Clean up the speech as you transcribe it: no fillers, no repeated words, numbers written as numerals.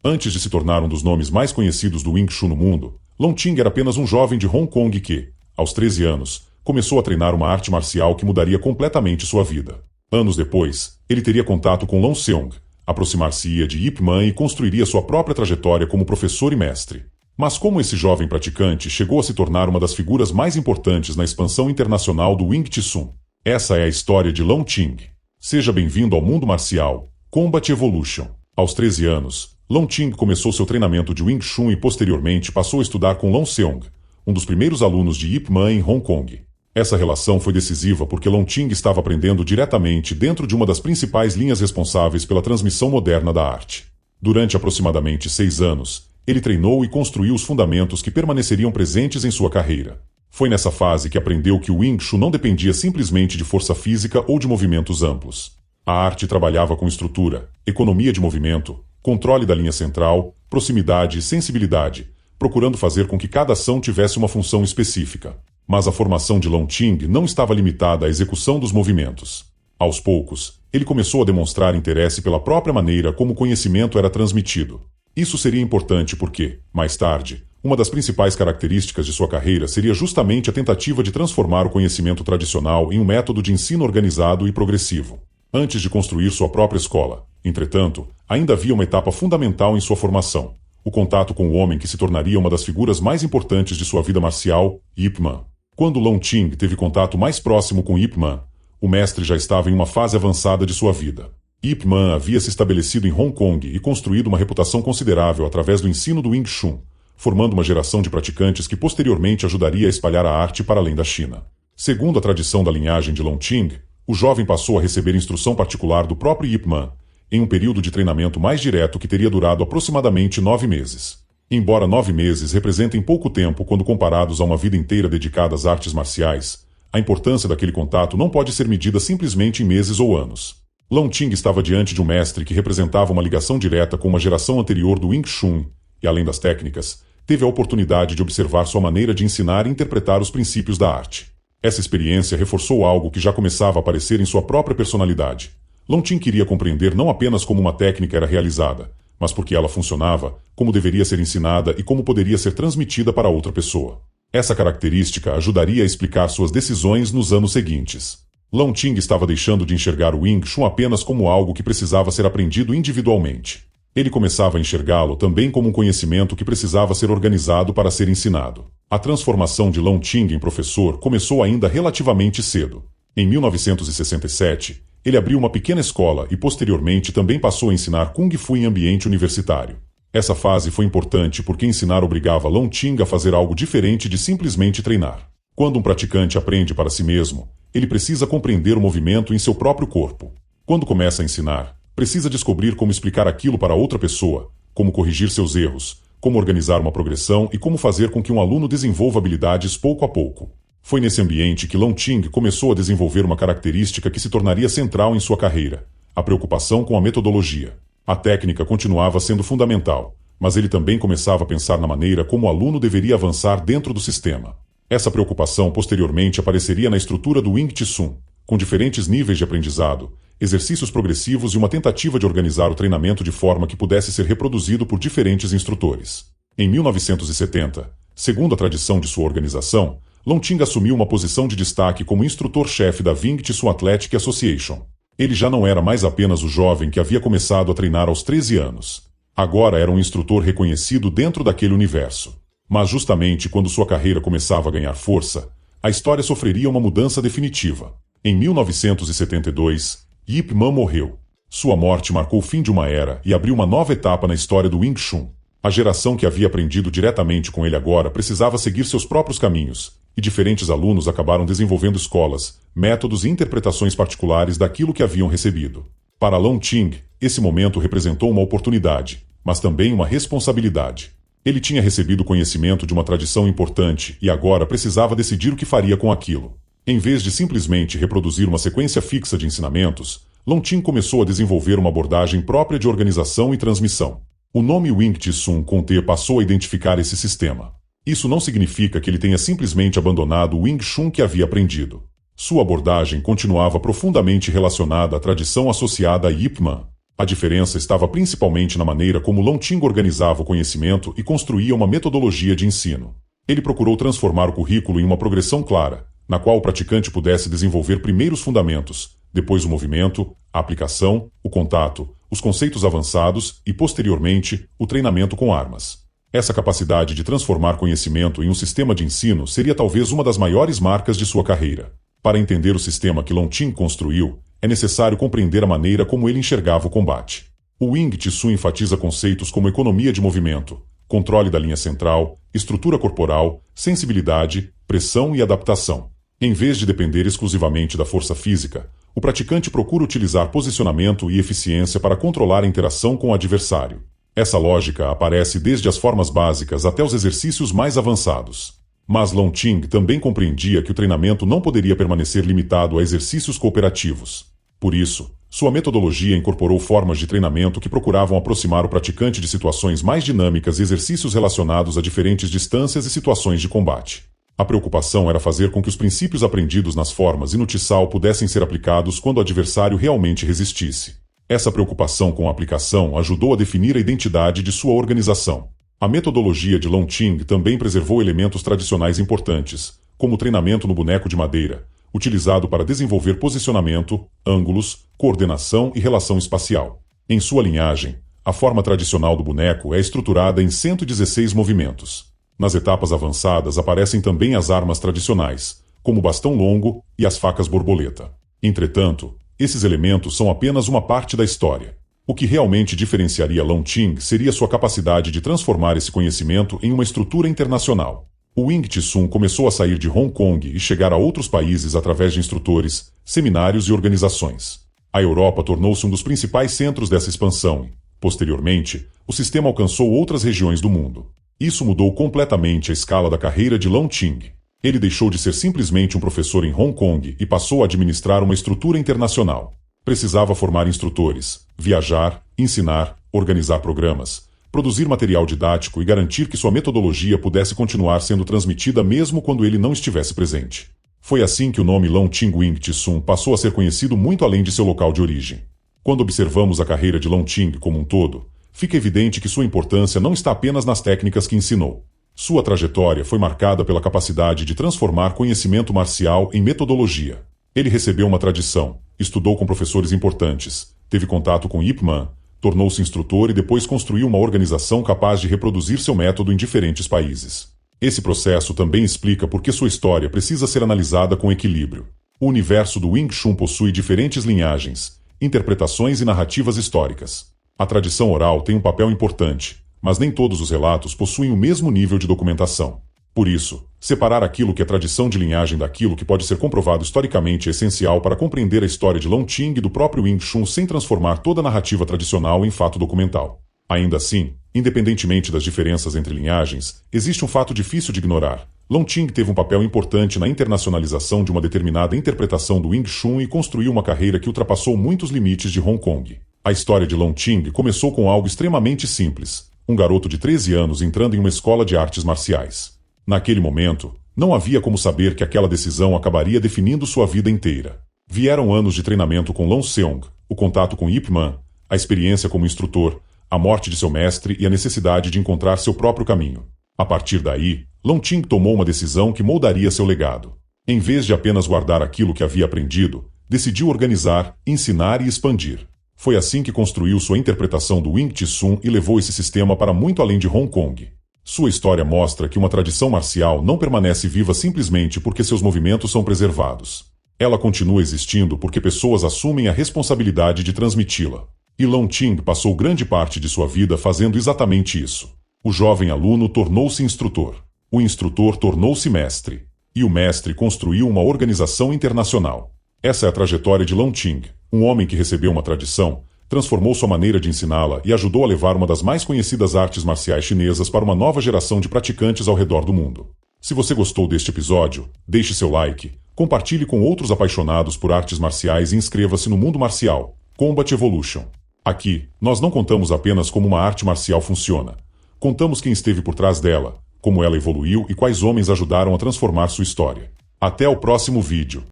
Antes de se tornar um dos nomes mais conhecidos do Wing Chun no mundo, Long Ting era apenas um jovem de Hong Kong que, aos 13 anos, começou a treinar uma arte marcial que mudaria completamente sua vida. Anos depois, ele teria contato com Long Seong, aproximar-se-ia de Ip Man e construiria sua própria trajetória como professor e mestre. Mas como esse jovem praticante chegou a se tornar uma das figuras mais importantes na expansão internacional do Wing Tsun? Essa é a história de Long Ting. Seja bem-vindo ao mundo marcial, Combat Evolution. Aos 13 anos, Long Ting começou seu treinamento de Wing Chun e posteriormente passou a estudar com Long Seong, um dos primeiros alunos de Ip Man em Hong Kong. Essa relação foi decisiva porque Long Ting estava aprendendo diretamente dentro de uma das principais linhas responsáveis pela transmissão moderna da arte. Durante aproximadamente 6 anos, ele treinou e construiu os fundamentos que permaneceriam presentes em sua carreira. Foi nessa fase que aprendeu que o Wing Chun não dependia simplesmente de força física ou de movimentos amplos. A arte trabalhava com estrutura, economia de movimento, controle da linha central, proximidade e sensibilidade, procurando fazer com que cada ação tivesse uma função específica. Mas a formação de Long Ting não estava limitada à execução dos movimentos. Aos poucos, ele começou a demonstrar interesse pela própria maneira como o conhecimento era transmitido. Isso seria importante porque, mais tarde, uma das principais características de sua carreira seria justamente a tentativa de transformar o conhecimento tradicional em um método de ensino organizado e progressivo. Antes de construir sua própria escola, entretanto, ainda havia uma etapa fundamental em sua formação: o contato com o homem que se tornaria uma das figuras mais importantes de sua vida marcial, Ip Man. Quando Long Ting teve contato mais próximo com Ip Man, o mestre já estava em uma fase avançada de sua vida. Ip Man havia se estabelecido em Hong Kong e construído uma reputação considerável através do ensino do Wing Chun, formando uma geração de praticantes que posteriormente ajudaria a espalhar a arte para além da China. Segundo a tradição da linhagem de Long Ting, o jovem passou a receber instrução particular do próprio Ip Man, em um período de treinamento mais direto que teria durado aproximadamente 9 meses. Embora 9 meses representem pouco tempo quando comparados a uma vida inteira dedicada às artes marciais, a importância daquele contato não pode ser medida simplesmente em meses ou anos. Long Ting estava diante de um mestre que representava uma ligação direta com uma geração anterior do Wing Chun e, além das técnicas, teve a oportunidade de observar sua maneira de ensinar e interpretar os princípios da arte. Essa experiência reforçou algo que já começava a aparecer em sua própria personalidade. Long Ting queria compreender não apenas como uma técnica era realizada, mas porque ela funcionava, como deveria ser ensinada e como poderia ser transmitida para outra pessoa. Essa característica ajudaria a explicar suas decisões nos anos seguintes. Long Ting estava deixando de enxergar o Wing Chun apenas como algo que precisava ser aprendido individualmente. Ele começava a enxergá-lo também como um conhecimento que precisava ser organizado para ser ensinado. A transformação de Long Ting em professor começou ainda relativamente cedo. Em 1967, ele abriu uma pequena escola e posteriormente também passou a ensinar Kung Fu em ambiente universitário. Essa fase foi importante porque ensinar obrigava Long Ting a fazer algo diferente de simplesmente treinar. Quando um praticante aprende para si mesmo, ele precisa compreender o movimento em seu próprio corpo. Quando começa a ensinar, precisa descobrir como explicar aquilo para outra pessoa, como corrigir seus erros, como organizar uma progressão e como fazer com que um aluno desenvolva habilidades pouco a pouco. Foi nesse ambiente que Long Ting começou a desenvolver uma característica que se tornaria central em sua carreira: a preocupação com a metodologia. A técnica continuava sendo fundamental, mas ele também começava a pensar na maneira como o aluno deveria avançar dentro do sistema. Essa preocupação posteriormente apareceria na estrutura do Wing Tsun, com diferentes níveis de aprendizado, exercícios progressivos e uma tentativa de organizar o treinamento de forma que pudesse ser reproduzido por diferentes instrutores. Em 1970, segundo a tradição de sua organização, Long Ting assumiu uma posição de destaque como instrutor-chefe da Wing Tsun Athletic Association. Ele já não era mais apenas o jovem que havia começado a treinar aos 13 anos. Agora era um instrutor reconhecido dentro daquele universo. Mas justamente quando sua carreira começava a ganhar força, a história sofreria uma mudança definitiva. Em 1972, Ip Man morreu. Sua morte marcou o fim de uma era e abriu uma nova etapa na história do Wing Chun. A geração que havia aprendido diretamente com ele agora precisava seguir seus próprios caminhos, e diferentes alunos acabaram desenvolvendo escolas, métodos e interpretações particulares daquilo que haviam recebido. Para Long Ting, esse momento representou uma oportunidade, mas também uma responsabilidade. Ele tinha recebido conhecimento de uma tradição importante e agora precisava decidir o que faria com aquilo. Em vez de simplesmente reproduzir uma sequência fixa de ensinamentos, Long Ting começou a desenvolver uma abordagem própria de organização e transmissão. O nome Wing Tsun com T passou a identificar esse sistema. Isso não significa que ele tenha simplesmente abandonado o Wing Chun que havia aprendido. Sua abordagem continuava profundamente relacionada à tradição associada a Ip Man. A diferença estava principalmente na maneira como Longqing organizava o conhecimento e construía uma metodologia de ensino. Ele procurou transformar o currículo em uma progressão clara, na qual o praticante pudesse desenvolver primeiro os fundamentos, depois o movimento, a aplicação, o contato, os conceitos avançados e, posteriormente, o treinamento com armas. Essa capacidade de transformar conhecimento em um sistema de ensino seria talvez uma das maiores marcas de sua carreira. Para entender o sistema que Longqing construiu, é necessário compreender a maneira como ele enxergava o combate. O Wing Tsun enfatiza conceitos como economia de movimento, controle da linha central, estrutura corporal, sensibilidade, pressão e adaptação. Em vez de depender exclusivamente da força física, o praticante procura utilizar posicionamento e eficiência para controlar a interação com o adversário. Essa lógica aparece desde as formas básicas até os exercícios mais avançados. Mas Longqing também compreendia que o treinamento não poderia permanecer limitado a exercícios cooperativos. Por isso, sua metodologia incorporou formas de treinamento que procuravam aproximar o praticante de situações mais dinâmicas e exercícios relacionados a diferentes distâncias e situações de combate. A preocupação era fazer com que os princípios aprendidos nas formas e no Tisao pudessem ser aplicados quando o adversário realmente resistisse. Essa preocupação com a aplicação ajudou a definir a identidade de sua organização. A metodologia de Longqing também preservou elementos tradicionais importantes, como o treinamento no boneco de madeira, utilizado para desenvolver posicionamento, ângulos, coordenação e relação espacial. Em sua linhagem, a forma tradicional do boneco é estruturada em 116 movimentos. Nas etapas avançadas aparecem também as armas tradicionais, como o bastão longo e as facas borboleta. Entretanto, esses elementos são apenas uma parte da história. O que realmente diferenciaria Longqing seria sua capacidade de transformar esse conhecimento em uma estrutura internacional. O Wing Tsun começou a sair de Hong Kong e chegar a outros países através de instrutores, seminários e organizações. A Europa tornou-se um dos principais centros dessa expansão e, posteriormente, o sistema alcançou outras regiões do mundo. Isso mudou completamente a escala da carreira de Longqing. Ele deixou de ser simplesmente um professor em Hong Kong e passou a administrar uma estrutura internacional. Precisava formar instrutores, viajar, ensinar, organizar programas, produzir material didático e garantir que sua metodologia pudesse continuar sendo transmitida mesmo quando ele não estivesse presente. Foi assim que o nome Longqing Wing Tsun passou a ser conhecido muito além de seu local de origem. Quando observamos a carreira de Longqing como um todo, fica evidente que sua importância não está apenas nas técnicas que ensinou. Sua trajetória foi marcada pela capacidade de transformar conhecimento marcial em metodologia. Ele recebeu uma tradição, estudou com professores importantes, teve contato com Ip Man, tornou-se instrutor e depois construiu uma organização capaz de reproduzir seu método em diferentes países. Esse processo também explica por que sua história precisa ser analisada com equilíbrio. O universo do Wing Chun possui diferentes linhagens, interpretações e narrativas históricas. A tradição oral tem um papel importante, mas nem todos os relatos possuem o mesmo nível de documentação. Por isso, separar aquilo que é tradição de linhagem daquilo que pode ser comprovado historicamente é essencial para compreender a história de Longqing e do próprio Wing Chun sem transformar toda a narrativa tradicional em fato documental. Ainda assim, independentemente das diferenças entre linhagens, existe um fato difícil de ignorar. Longqing teve um papel importante na internacionalização de uma determinada interpretação do Wing Chun e construiu uma carreira que ultrapassou muitos limites de Hong Kong. A história de Longqing começou com algo extremamente simples: um garoto de 13 anos entrando em uma escola de artes marciais. Naquele momento, não havia como saber que aquela decisão acabaria definindo sua vida inteira. Vieram anos de treinamento com Long Seong, o contato com Ip Man, a experiência como instrutor, a morte de seu mestre e a necessidade de encontrar seu próprio caminho. A partir daí, Longqing tomou uma decisão que moldaria seu legado. Em vez de apenas guardar aquilo que havia aprendido, decidiu organizar, ensinar e expandir. Foi assim que construiu sua interpretação do Wing Tsun e levou esse sistema para muito além de Hong Kong. Sua história mostra que uma tradição marcial não permanece viva simplesmente porque seus movimentos são preservados. Ela continua existindo porque pessoas assumem a responsabilidade de transmiti-la. E Longqing passou grande parte de sua vida fazendo exatamente isso. O jovem aluno tornou-se instrutor. O instrutor tornou-se mestre. E o mestre construiu uma organização internacional. Essa é a trajetória de Longqing, um homem que recebeu uma tradição, transformou sua maneira de ensiná-la e ajudou a levar uma das mais conhecidas artes marciais chinesas para uma nova geração de praticantes ao redor do mundo. Se você gostou deste episódio, deixe seu like, compartilhe com outros apaixonados por artes marciais e inscreva-se no Mundo Marcial, Combat Evolution. Aqui, nós não contamos apenas como uma arte marcial funciona. Contamos quem esteve por trás dela, como ela evoluiu e quais homens ajudaram a transformar sua história. Até o próximo vídeo.